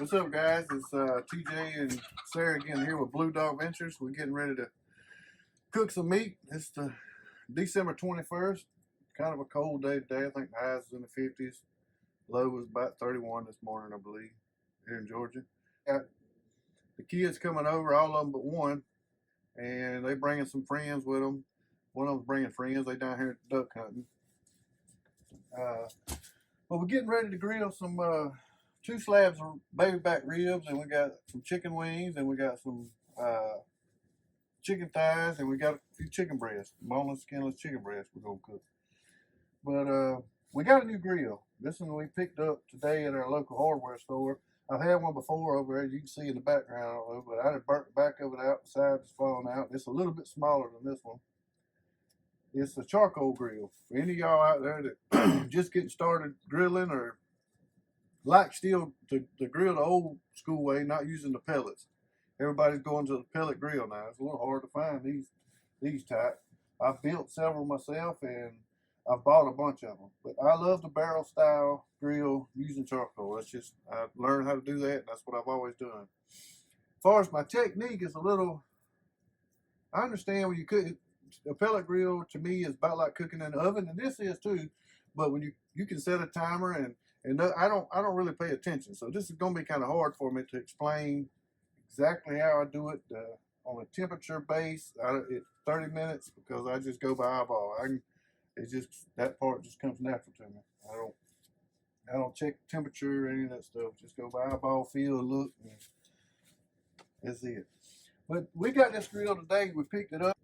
What's up, guys? It's TJ and Sarah again here with Blue Dog Ventures. We're getting ready to cook some meat. It's the December 21st. Kind of a cold day today. I think the highs is in the 50s. Low was about 31 this morning, I believe, here in Georgia. Got the kids coming over, all of them but one, and they bringing some friends with them. One of them's bringing friends. They down here duck hunting. But we're getting ready to grill some 2 slabs of baby back ribs, and we got some chicken wings, and we got some chicken thighs, and we got a few chicken breasts, boneless, skinless chicken breasts we're gonna cook. But we got a new grill. This one we picked up today at our local hardware store. I've had one before over there, you can see in the background, but I had burnt the back of it out, the side is falling out. It's a little bit smaller than this one. It's a charcoal grill. For any of y'all out there that just getting started grilling or like still to grill the old school way, not using the pellets. Everybody's going to the pellet grill now. It's a little hard to find these type. I've built several myself and I've bought a bunch of them. But I love the barrel style grill using charcoal. That's just, I learned how to do that. That's what I've always done. As far as my technique is a little, I understand when you cook, a pellet grill to me is about like cooking in the oven, and this is too. But when you can set a timer and I don't really pay attention. So this is going to be kind of hard for me to explain exactly how I do it on a temperature base. It's 30 minutes because I just go by eyeball. It's just that part just comes natural to me. I don't check temperature or any of that stuff. Just go by eyeball, feel, look, and that's it. But we got this grill today. We picked it up.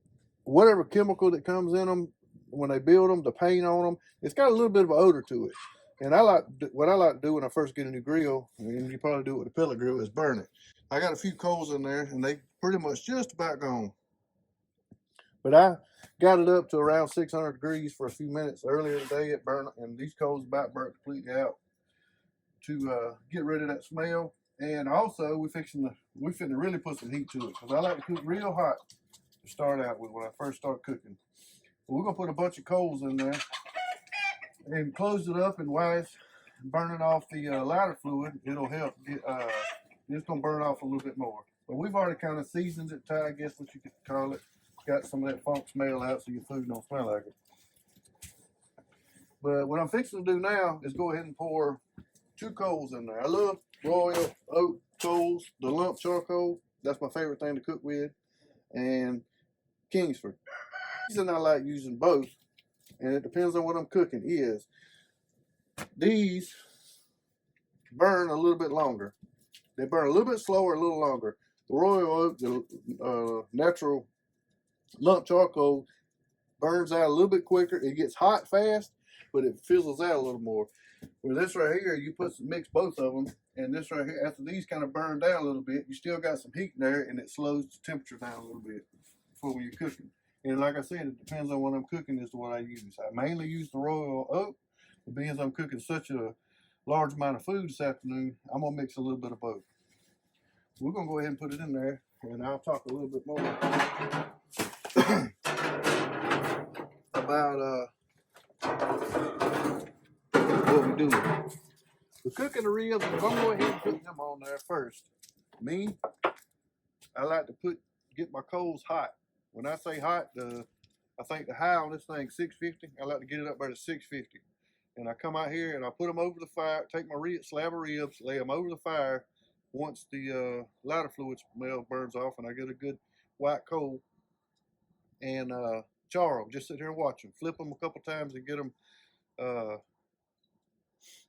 Whatever chemical that comes in them when they build them, the paint on them, it's got a little bit of an odor to it. And what I like to do when I first get a new grill, and you probably do it with a pellet grill, is burn it. I got a few coals in there, and they pretty much just about gone. But I got it up to around 600 degrees for a few minutes earlier today. It burned, and these coals about burnt completely out to get rid of that smell. And also, we finna really put some heat to it because I like to cook real hot to start out with when I first start cooking. But we're gonna put a bunch of coals in there and close it up, and while it's burning off the lighter fluid, it'll help get, it's gonna burn off a little bit more. But we've already kind of seasoned it to, I guess what you could call it. Got some of that funk smell out so your food don't smell like it. But what I'm fixing to do now is go ahead and pour 2 coals in there. I love royal oak coals, the lump charcoal. That's my favorite thing to cook with. And Kingsford. The reason I like using both, and it depends on what I'm cooking, is these burn a little bit longer. They burn a little bit slower, a little longer. The royal oak, the natural lump charcoal, burns out a little bit quicker. It gets hot fast, but it fizzles out a little more. With this right here, you mix both of them, and this right here, after these kind of burn down a little bit, you still got some heat in there, and it slows the temperature down a little bit for when you're cooking. And like I said, it depends on what I'm cooking as to what I use. I mainly use the royal oak, but being as I'm cooking such a large amount of food this afternoon, I'm gonna mix a little bit of both. We're gonna go ahead and put it in there, and I'll talk a little bit more about what we're doing. We're cooking the ribs, and I'm gonna go ahead and put them on there first. Me, I like to get my coals hot. When I say hot, I think the high on this thing is 650. I like to get it up there to 650. And I come out here and I put them over the fire, take my slab of ribs, lay them over the fire. Once the lighter fluid smell burns off and I get a good white coal, and char them. Just sit here and watch them. Flip them a couple times and get them,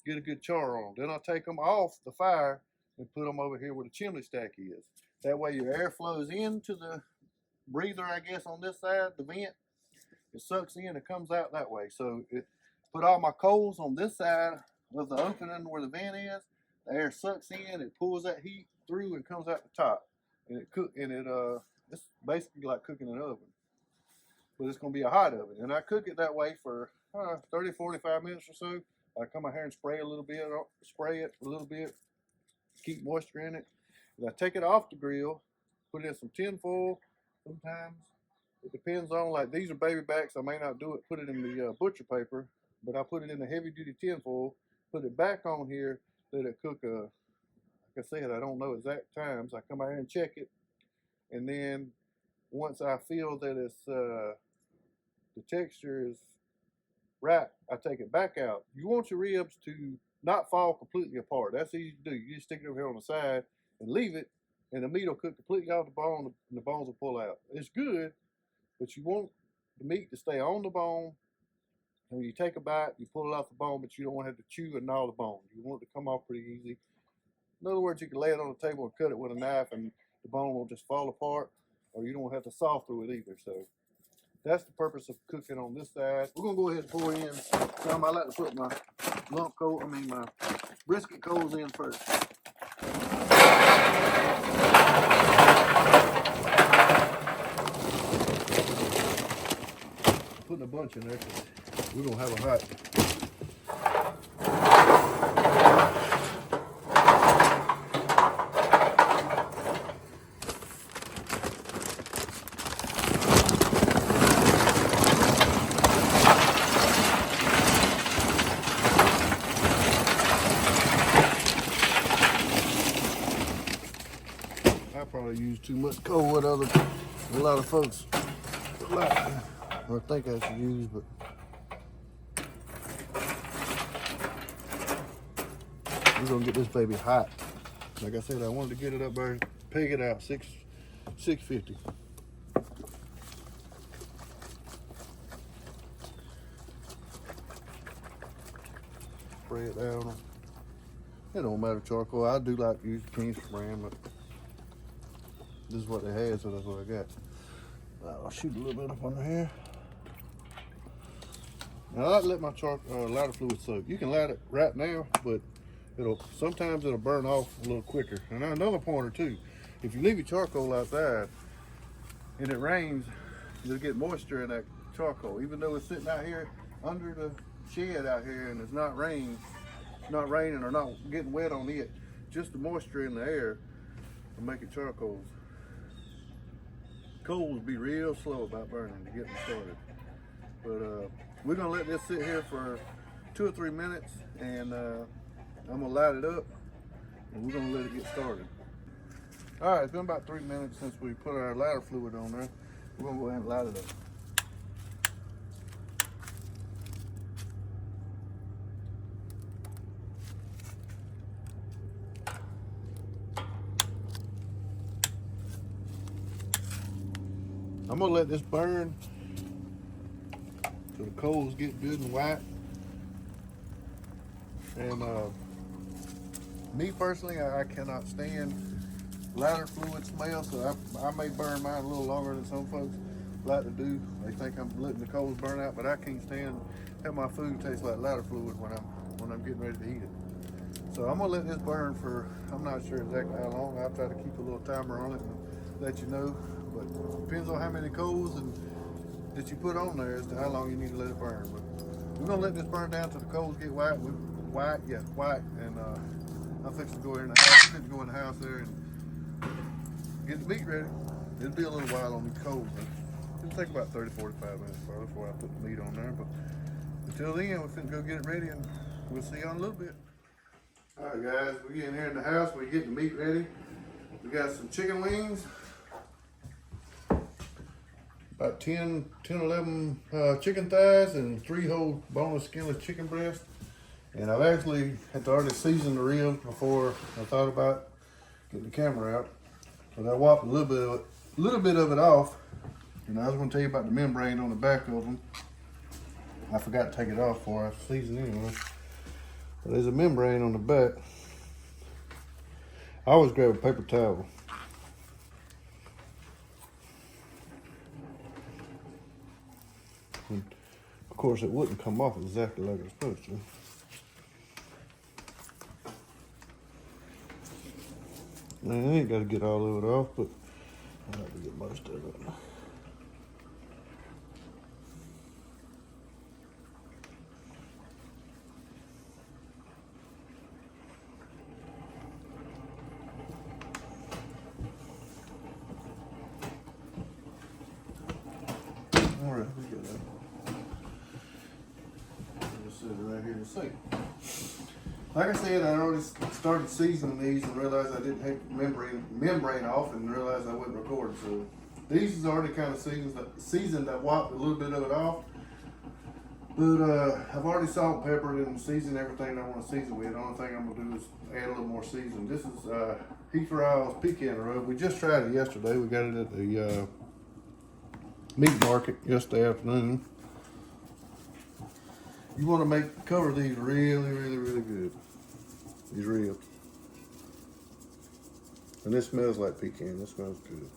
get a good char on them. Then I'll take them off the fire and put them over here where the chimney stack is. That way your air flows into the breather, I guess, on this side, the vent. It sucks in, it comes out that way. So put all my coals on this side of the opening where the vent is. The air sucks in, it pulls that heat through and comes out the top. And it's basically like cooking in an oven. But it's gonna be a hot oven. And I cook it that way for 30, 45 minutes or so. I come out here and spray it a little bit, keep moisture in it. And I take it off the grill, put it in some tin foil. Sometimes it depends on, like these are baby backs, I may not do it, put it in the butcher paper, but I put it in the heavy duty tin foil, put it back on here, let it cook a like I said, I don't know exact times. I come out here and check it, and then once I feel that it's the texture is right, I take it back out. You want your ribs to not fall completely apart. That's easy to do. You just stick it over here on the side and leave it, and the meat will cook completely off the bone, and the bones will pull out. It's good, but you want the meat to stay on the bone. And when you take a bite, you pull it off the bone, but you don't want to have to chew and gnaw the bone. You want it to come off pretty easy. In other words, you can lay it on the table and cut it with a knife, and the bone will just fall apart, or you don't have to saw through it either. So that's the purpose of cooking on this side. We're gonna go ahead and pour in some. I like to put my my brisket coals in first. Putting a bunch in there. We're gonna have a hot. I probably use too much coal with a lot of folks like, or think I should use, but we're gonna get this baby hot. Like I said, I wanted to get it up there, peg it out 650. Spray it down. It don't matter charcoal. I do like to use King's brand, but this is what they had, so that's what I got. I'll shoot a little bit up under here. Now I like to let my lighter fluid soak. You can light it right now, but sometimes it'll burn off a little quicker. And another pointer too, if you leave your charcoal outside and it rains, you'll get moisture in that charcoal. Even though it's sitting out here under the shed out here and it's not raining or not getting wet on it, just the moisture in the air will make it charcoals. Coals be real slow about burning to get them started. But we're gonna let this sit here for 2 or 3 minutes, and I'm gonna light it up, and we're gonna let it get started. All right, it's been about 3 minutes since we put our lighter fluid on there. We're gonna go ahead and light it up. I'm gonna let this burn so the coals get good and white. And me personally, I cannot stand lighter fluid smell, so I may burn mine a little longer than some folks like to do. They think I'm letting the coals burn out, but I can't stand have my food taste like lighter fluid when I'm getting ready to eat it. So I'm gonna let this burn for, I'm not sure exactly how long. I'll try to keep a little timer on it and let you know. But it depends on how many coals that you put on there as to how long you need to let it burn. But we're gonna let this burn down till the coals get white. White, and I'm fixing to go in the house. I'm fixing to go in the house there and get the meat ready. It'll be a little while on the coals, but it'll take about 30-45 minutes before I put the meat on there. But until then, we're finna go get it ready, and we'll see you in a little bit. All right, guys, we're getting here in the house. We're getting the meat ready. We got some chicken wings. About 11 chicken thighs and 3 whole boneless, skinless chicken breasts. And I've actually had to already season the ribs before I thought about getting the camera out. But I whopped a little bit of it off. And I was going to tell you about the membrane on the back of them. I forgot to take it off before I seasoned anyway. But there's a membrane on the back. I always grab a paper towel. And of course, it wouldn't come off exactly like it's supposed to. Now, I ain't got to get all of it off, but I like to get most of it. All right, we got that. Just set it right here in the sink. Like I said, I already started seasoning these and realized I didn't take the membrane off and realized I wasn't recording. So these is already kind of seasoned. I wiped a little bit of it off. But I've already salt and peppered and seasoned everything I want to season with. The only thing I'm going to do is add a little more seasoning. This is Heifer Isles pecan rub. We just tried it yesterday. We got it at the meat market yesterday afternoon. You want to cover these really, really, really good. These ribs. And this smells like pecan. This smells good.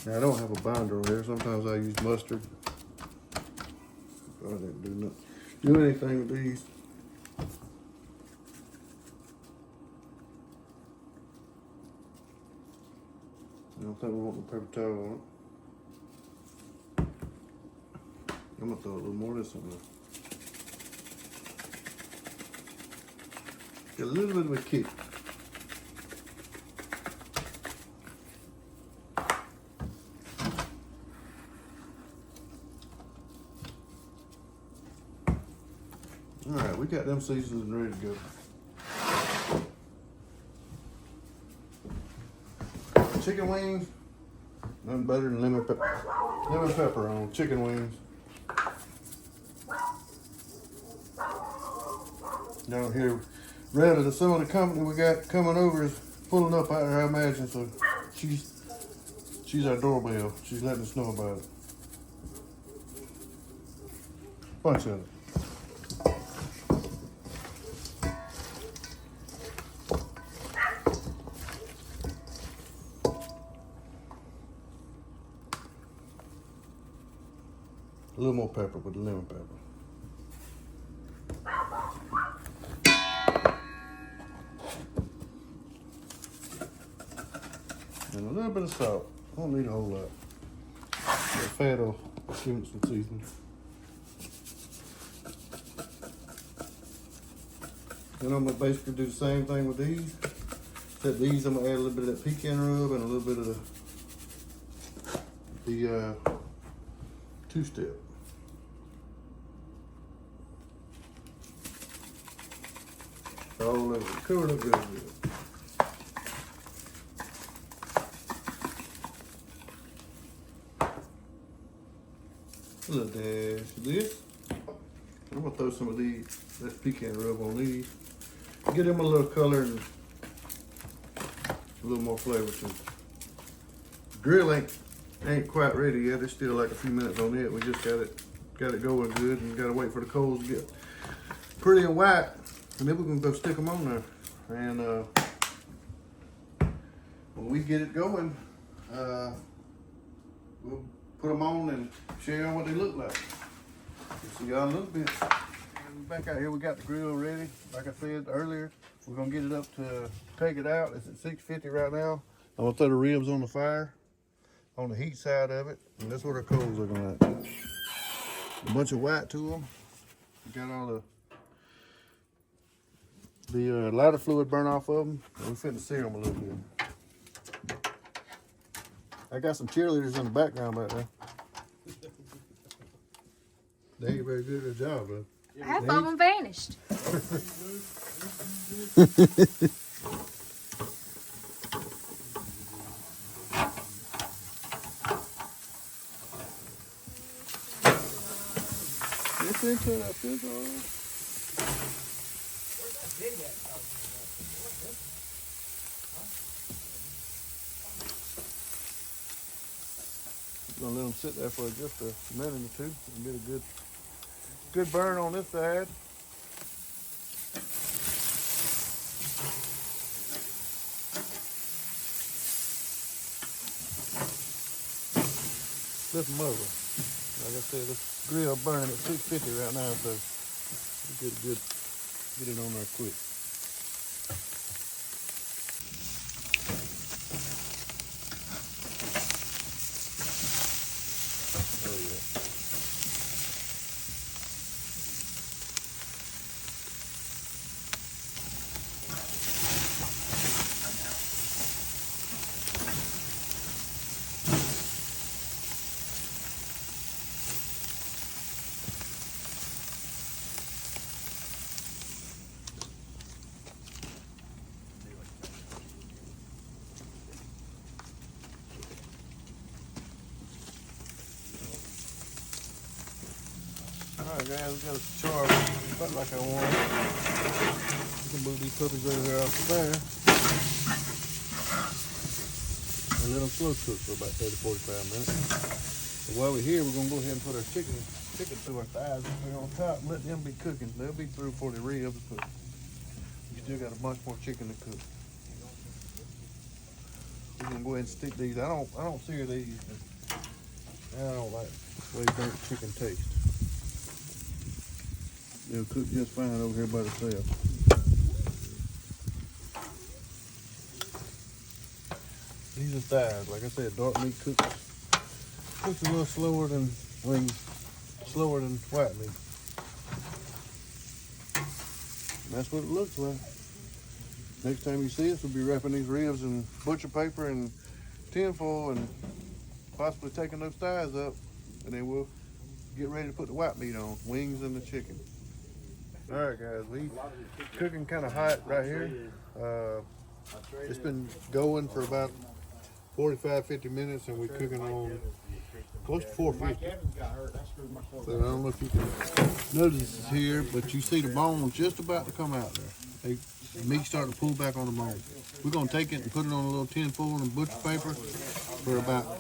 Now I don't have a binder on here. Sometimes I use mustard. I didn't do anything with these. I don't think we want the paper towel on it. I'm gonna throw a little more of this on there. Get a little bit of a kick. All right, we got them seasoned and ready to go. Chicken wings, nothing better than lemon pepper on chicken wings. Down here, Retta, some of the company we got coming over is pulling up out there, I imagine. So she's our doorbell. She's letting us know about it. Bunch of it. A little more pepper with the lemon pepper. And a little bit of salt. I don't need a whole lot. That fat will give it some seasoning. Then I'm gonna basically do the same thing with these. Except these, I'm gonna add a little bit of that pecan rub and a little bit of the two-step. All over, cover it up real good. A little dash of this. I'm gonna throw some of these, that pecan rub on these. Get them a little color and a little more flavor to it. Grill ain't quite ready yet. There's still like a few minutes on it. We just got it going good and gotta wait for the coals to get pretty and white. And then we're gonna go stick them on there. And when we get it going, we'll put them on and show you what they look like. We'll see y'all in a little bit. And back out here, we got the grill ready. Like I said earlier, we're gonna get it up to take it out. It's at 650 right now. I'm gonna throw the ribs on the fire, on the heat side of it. And that's what our coals are looking like. A bunch of white to them. We got all the lighter fluid burn off of them. And we're finna sear them a little bit. I got some cheerleaders in the background back there. They ain't very good at their job, though. Half of them vanished. It's into that fizzle. Gonna let them sit there for just a minute or two and get a good burn on this side. Flip them over. Like I said, this grill burning at 650 right now, so we'll get it on there quick. Alright guys, we got a char about like I want. We can move these puppies over here off the there. And let them slow cook for about 30-45 minutes. So while we're here, we're gonna go ahead and put our chicken through our thighs up there on top and let them be cooking. They'll be through for the ribs, but we still got a bunch more chicken to cook. We're gonna go ahead and stick these. I don't sear these. I don't like the way burnt chicken tastes. They'll cook just fine over here by themselves. These are thighs. Like I said, dark meat cooks a little slower than white meat. And that's what it looks like. Next time you see us, we'll be wrapping these ribs in butcher paper and tin foil and possibly taking those thighs up, and then we'll get ready to put the white meat on, wings and the chicken. All right guys, we cooking kind of hot right here. It's been going for about 45-50 minutes, and we're cooking on close to 450. So I don't know if you can notice this here, but you see the bones just about to come out there. The meat starting to pull back on the bone. We're gonna take it and put it on a little tin foil and butcher paper for about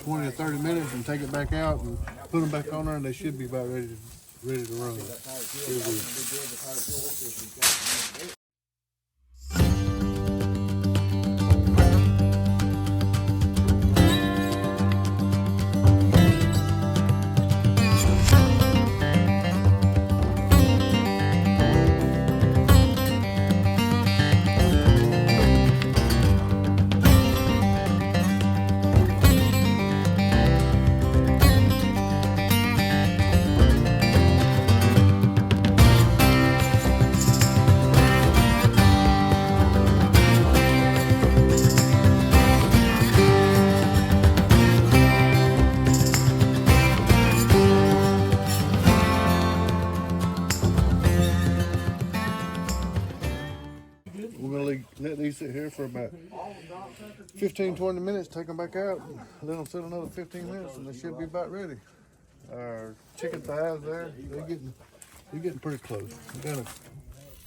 20 or 30 minutes and take it back out and put them back on there, and they should be about ready to run. We're gonna let these sit here for about 15-20 minutes, take them back out, let them sit another 15 minutes, and they should be about ready. Our chicken thighs there, they're getting pretty close. We got a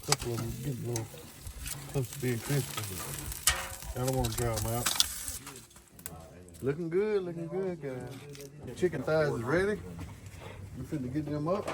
couple of them getting a little close to being crispy, but I don't want to dry them out. Looking good, guys. The chicken thighs is ready. We're finna get them up.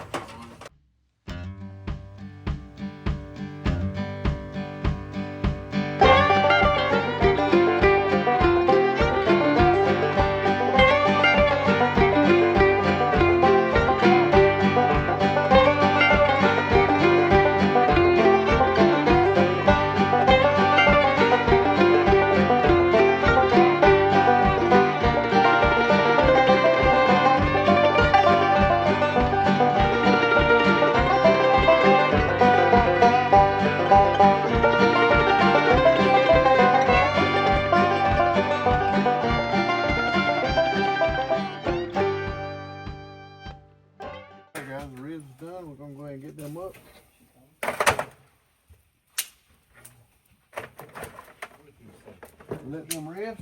Guys, the ribs is done. We're gonna go ahead and get them up. Let them rest.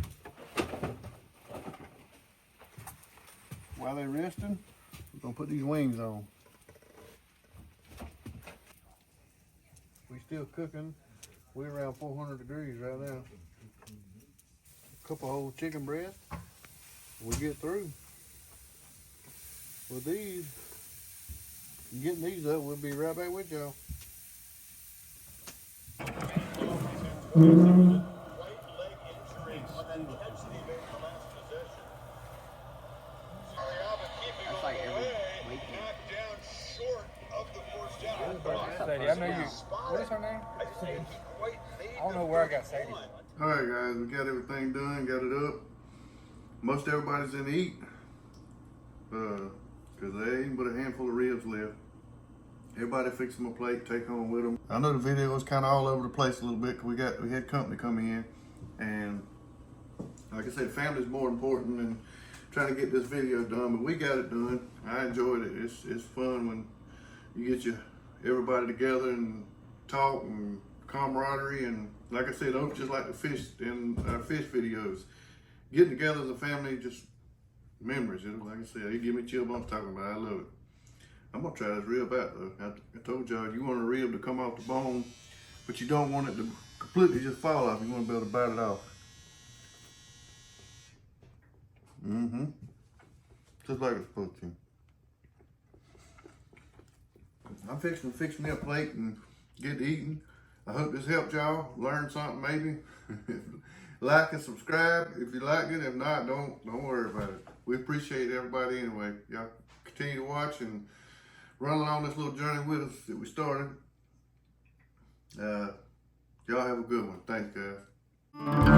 While they're resting, we're gonna put these wings on. We're still cooking. We're around 400 degrees right now. A couple whole chicken breasts. We'll get through. With these, getting these up, we'll be right back with y'all. Sadie, I know you. What is her name? I don't know where I got Sadie. All right, guys, we got everything done, got it up. Most everybody's in to eat, because there ain't but a handful of ribs left. Everybody fix them a plate, take home with them. I know the video was kind of all over the place a little bit, because we had company come in, and like I said, family's more important than trying to get this video done, but we got it done. I enjoyed it. It's fun when you get everybody together and talk and camaraderie, and like I said, just like the fish in our fish videos, getting together as a family, just memories. Like I said, it give me chill bumps talking about it. I love it. I'm gonna try this rib out though. I told y'all, you want a rib to come off the bone, but you don't want it to completely just fall off. You want to be able to bite it off. Mm-hmm. Just like it's supposed to. I'm fixing to fix me a plate and get eating. I hope this helped y'all learn something maybe. Like and subscribe if you like it. If not, don't worry about it. We appreciate everybody anyway. Y'all continue to watch and run along this little journey with us that we started. Y'all have a good one. Thanks, guys.